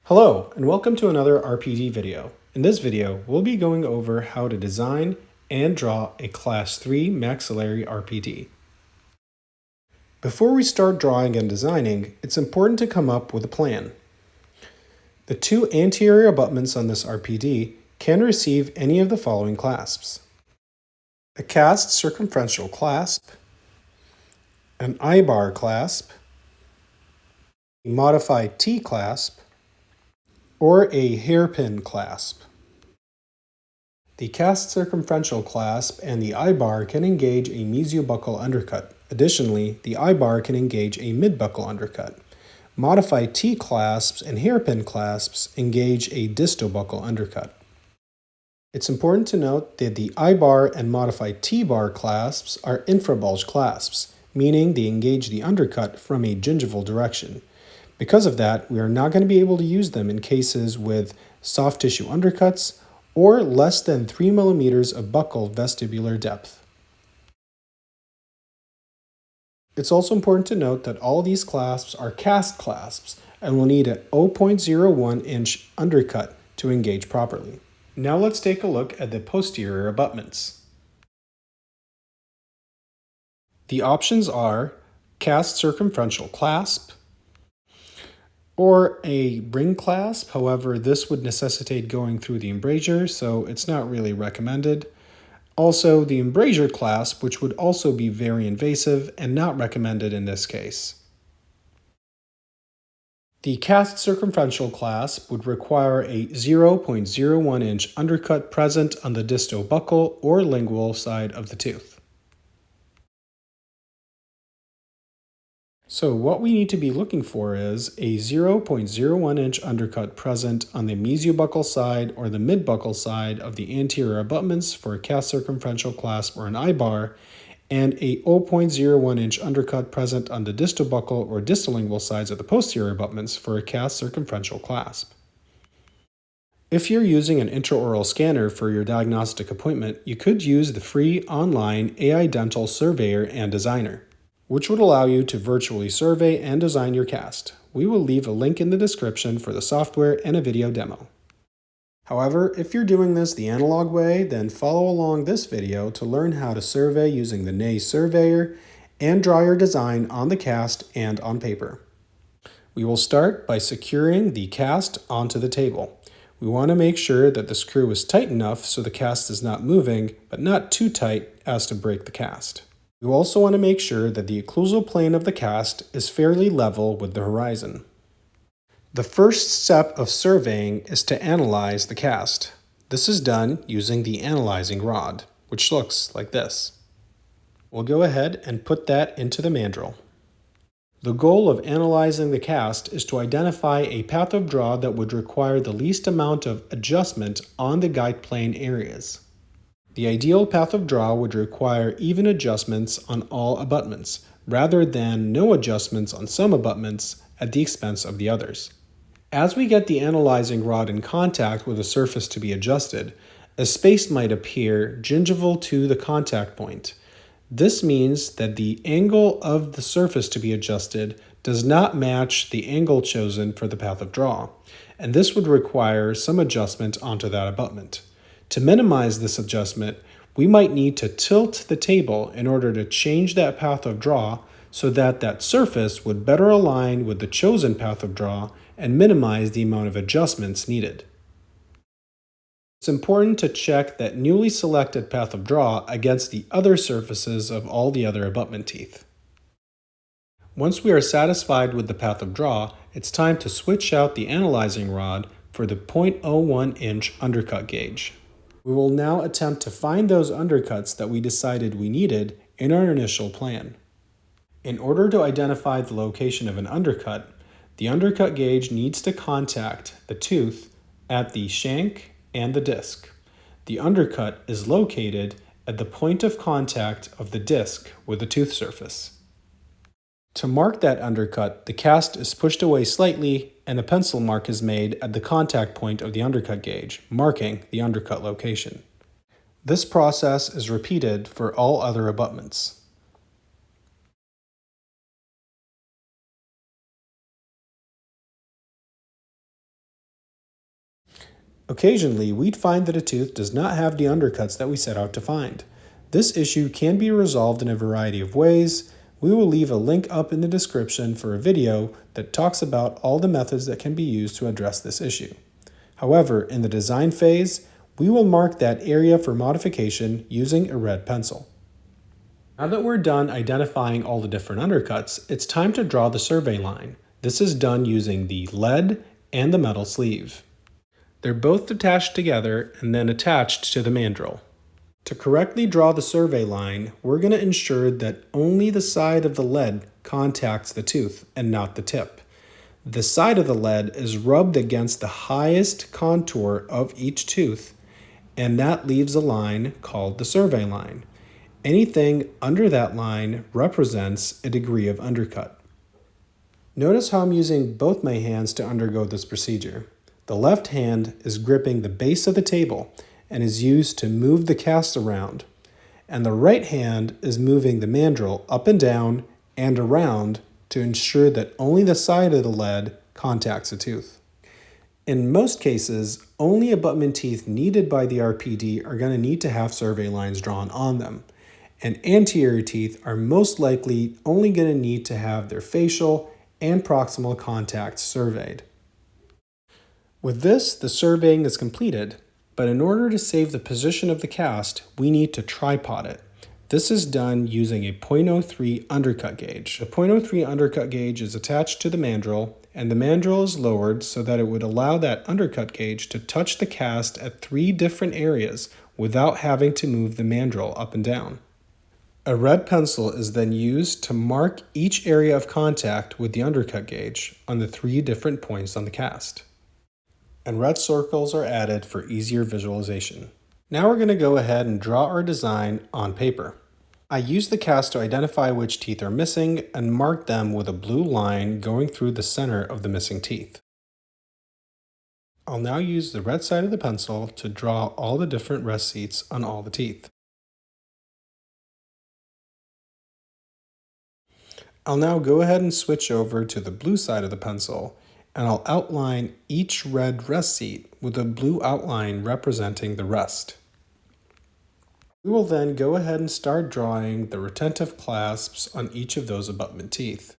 Hello, and welcome to another RPD video. In this video, we'll be going over how to design and draw a Class III Maxillary RPD. Before we start drawing and designing, it's important to come up with a plan. The two anterior abutments on this RPD can receive any of the following clasps: a cast circumferential clasp, an I-bar clasp, a modified T-clasp, or a hairpin clasp. The cast circumferential clasp and the I-bar can engage a mesiobuccal undercut. Additionally, the I-bar can engage a midbuccal undercut. Modified T-clasps and hairpin clasps engage a distobuccal undercut. It's important to note that the I-bar and modified T-bar clasps are infrabulge clasps, meaning they engage the undercut from a gingival direction. Because of that, we are not going to be able to use them in cases with soft tissue undercuts or less than 3 millimeters of buccal vestibular depth. It's also important to note that all these clasps are cast clasps and will need a 0.01 inch undercut to engage properly. Now let's take a look at the posterior abutments. The options are cast circumferential clasp, or a ring clasp. However, this would necessitate going through the embrasure, so it's not really recommended. Also, the embrasure clasp, which would also be very invasive and not recommended in this case. The cast circumferential clasp would require a 0.01 inch undercut present on the distobuccal or lingual side of the tooth. So what we need to be looking for is a 0.01 inch undercut present on the mesiobuccal side or the midbuccal side of the anterior abutments for a cast circumferential clasp or an I-bar, and a 0.01 inch undercut present on the distobuccal or distolingual sides of the posterior abutments for a cast circumferential clasp. If you're using an intraoral scanner for your diagnostic appointment, you could use the free online AI Dental Surveyor and Designer, which would allow you to virtually survey and design your cast. We will leave a link in the description for the software and a video demo. However, if you're doing this the analog way, then follow along this video to learn how to survey using the NAE Surveyor and draw your design on the cast and on paper. We will start by securing the cast onto the table. We want to make sure that the screw is tight enough so the cast is not moving, but not too tight as to break the cast. You also want to make sure that the occlusal plane of the cast is fairly level with the horizon. The first step of surveying is to analyze the cast. This is done using the analyzing rod, which looks like this. We'll go ahead and put that into the mandrel. The goal of analyzing the cast is to identify a path of draw that would require the least amount of adjustment on the guide plane areas. The ideal path of draw would require even adjustments on all abutments, rather than no adjustments on some abutments at the expense of the others. As we get the analyzing rod in contact with a surface to be adjusted, a space might appear gingival to the contact point. This means that the angle of the surface to be adjusted does not match the angle chosen for the path of draw, and this would require some adjustment onto that abutment. To minimize this adjustment, we might need to tilt the table in order to change that path of draw so that that surface would better align with the chosen path of draw and minimize the amount of adjustments needed. It's important to check that newly selected path of draw against the other surfaces of all the other abutment teeth. Once we are satisfied with the path of draw, it's time to switch out the analyzing rod for the 0.01 inch undercut gauge. We will now attempt to find those undercuts that we decided we needed in our initial plan. In order to identify the location of an undercut, the undercut gauge needs to contact the tooth at the shank and the disc. The undercut is located at the point of contact of the disc with the tooth surface. To mark that undercut, the cast is pushed away slightly and a pencil mark is made at the contact point of the undercut gauge, marking the undercut location. This process is repeated for all other abutments. Occasionally, we'd find that a tooth does not have the undercuts that we set out to find. This issue can be resolved in a variety of ways. We will leave a link up in the description for a video that talks about all the methods that can be used to address this issue. However, in the design phase, we will mark that area for modification using a red pencil. Now that we're done identifying all the different undercuts, it's time to draw the survey line. This is done using the lead and the metal sleeve. They're both attached together and then attached to the mandrel. To correctly draw the survey line, we're going to ensure that only the side of the lead contacts the tooth and not the tip. The side of the lead is rubbed against the highest contour of each tooth, and that leaves a line called the survey line. Anything under that line represents a degree of undercut. Notice how I'm using both my hands to undergo this procedure. The left hand is gripping the base of the table and is used to move the cast around, and the right hand is moving the mandrel up and down and around to ensure that only the side of the lead contacts the tooth. In most cases, only abutment teeth needed by the RPD are going to need to have survey lines drawn on them, and anterior teeth are most likely only going to need to have their facial and proximal contacts surveyed. With this, the surveying is completed, but in order to save the position of the cast, we need to tripod it. This is done using a .03 undercut gauge. The .03 undercut gauge is attached to the mandrel, and the mandrel is lowered so that it would allow that undercut gauge to touch the cast at 3 different areas without having to move the mandrel up and down. A red pencil is then used to mark each area of contact with the undercut gauge on the 3 different points on the cast. And red circles are added for easier visualization. Now we're going to go ahead and draw our design on paper. I use the cast to identify which teeth are missing and mark them with a blue line going through the center of the missing teeth. I'll now use the red side of the pencil to draw all the different rest seats on all the teeth. I'll now go ahead and switch over to the blue side of the pencil, and I'll outline each red rest seat with a blue outline representing the rest. We will then go ahead and start drawing the retentive clasps on each of those abutment teeth.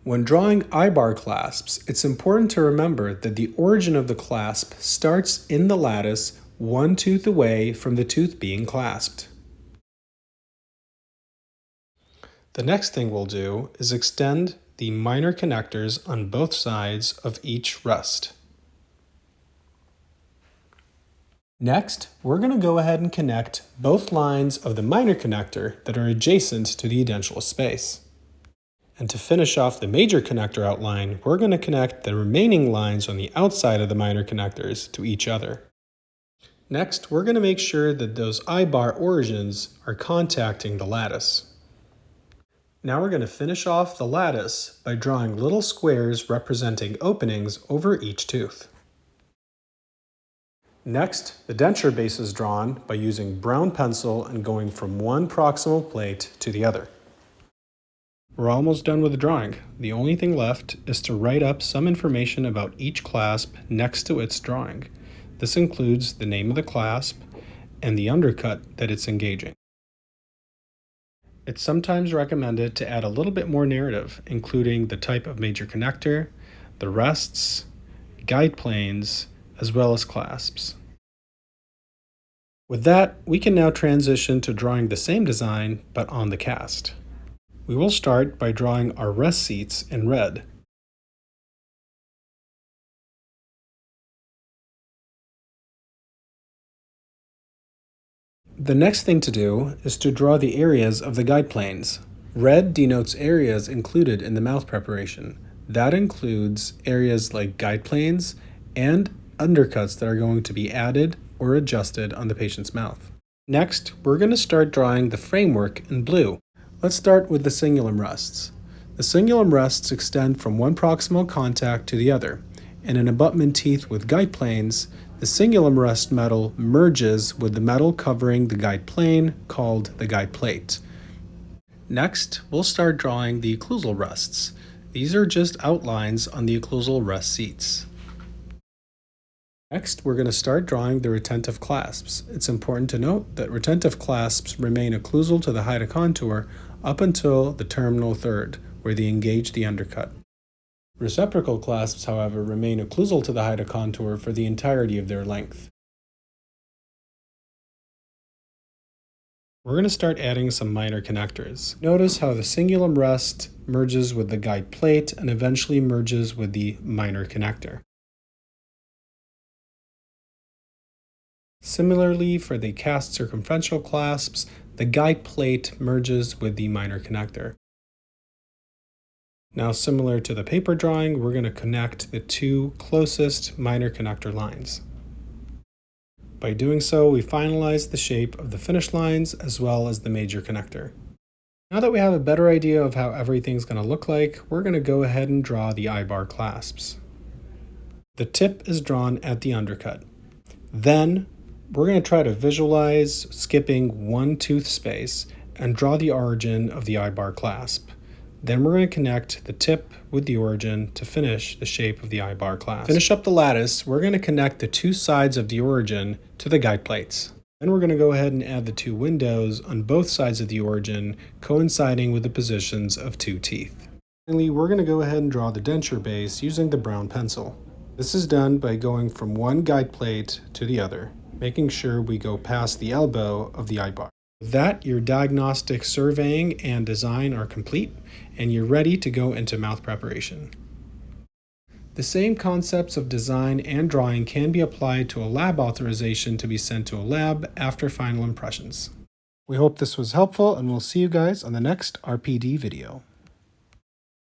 When drawing I-bar clasps, it's important to remember that the origin of the clasp starts in the lattice 1 tooth away from the tooth being clasped. The next thing we'll do is extend the minor connectors on both sides of each rest. Next, we're going to go ahead and connect both lines of the minor connector that are adjacent to the edentulous space. And to finish off the major connector outline, we're going to connect the remaining lines on the outside of the minor connectors to each other. Next, we're going to make sure that those I-bar origins are contacting the lattice. Now we're going to finish off the lattice by drawing little squares representing openings over each tooth. Next, the denture base is drawn by using brown pencil and going from one proximal plate to the other. We're almost done with the drawing. The only thing left is to write up some information about each clasp next to its drawing. This includes the name of the clasp and the undercut that it's engaging. It's sometimes recommended to add a little bit more narrative, including the type of major connector, the rests, guide planes, as well as clasps. With that, we can now transition to drawing the same design, but on the cast. We will start by drawing our rest seats in red. The next thing to do is to draw the areas of the guide planes. Red denotes areas included in the mouth preparation. That includes areas like guide planes and undercuts that are going to be added or adjusted on the patient's mouth. Next, we're going to start drawing the framework in blue. Let's start with the cingulum rests. The cingulum rests extend from one proximal contact to the other. In an abutment teeth with guide planes, the cingulum rest metal merges with the metal covering the guide plane, called the guide plate. Next, we'll start drawing the occlusal rests. These are just outlines on the occlusal rest seats. Next, we're going to start drawing the retentive clasps. It's important to note that retentive clasps remain occlusal to the height of contour up until the terminal third, where they engage the undercut. Reciprocal clasps, however, remain occlusal to the height of contour for the entirety of their length. We're going to start adding some minor connectors. Notice how the cingulum rest merges with the guide plate and eventually merges with the minor connector. Similarly, for the cast circumferential clasps, the guide plate merges with the minor connector. Now, similar to the paper drawing, we're going to connect the two closest minor connector lines. By doing so, we finalize the shape of the finish lines as well as the major connector. Now that we have a better idea of how everything's going to look like, we're going to go ahead and draw the eye-bar clasps. The tip is drawn at the undercut. Then, we're going to try to visualize skipping one tooth space and draw the origin of the eye-bar clasp. Then we're going to connect the tip with the origin to finish the shape of the eye-bar clasp. To finish up the lattice, we're going to connect the two sides of the origin to the guide plates. Then we're going to go ahead and add the two windows on both sides of the origin, coinciding with the positions of two teeth. Finally, we're going to go ahead and draw the denture base using the brown pencil. This is done by going from one guide plate to the other, making sure we go past the elbow of the eye-bar. With that, your diagnostic surveying and design are complete, and you're ready to go into mouth preparation. The same concepts of design and drawing can be applied to a lab authorization to be sent to a lab after final impressions. We hope this was helpful, and we'll see you guys on the next RPD video.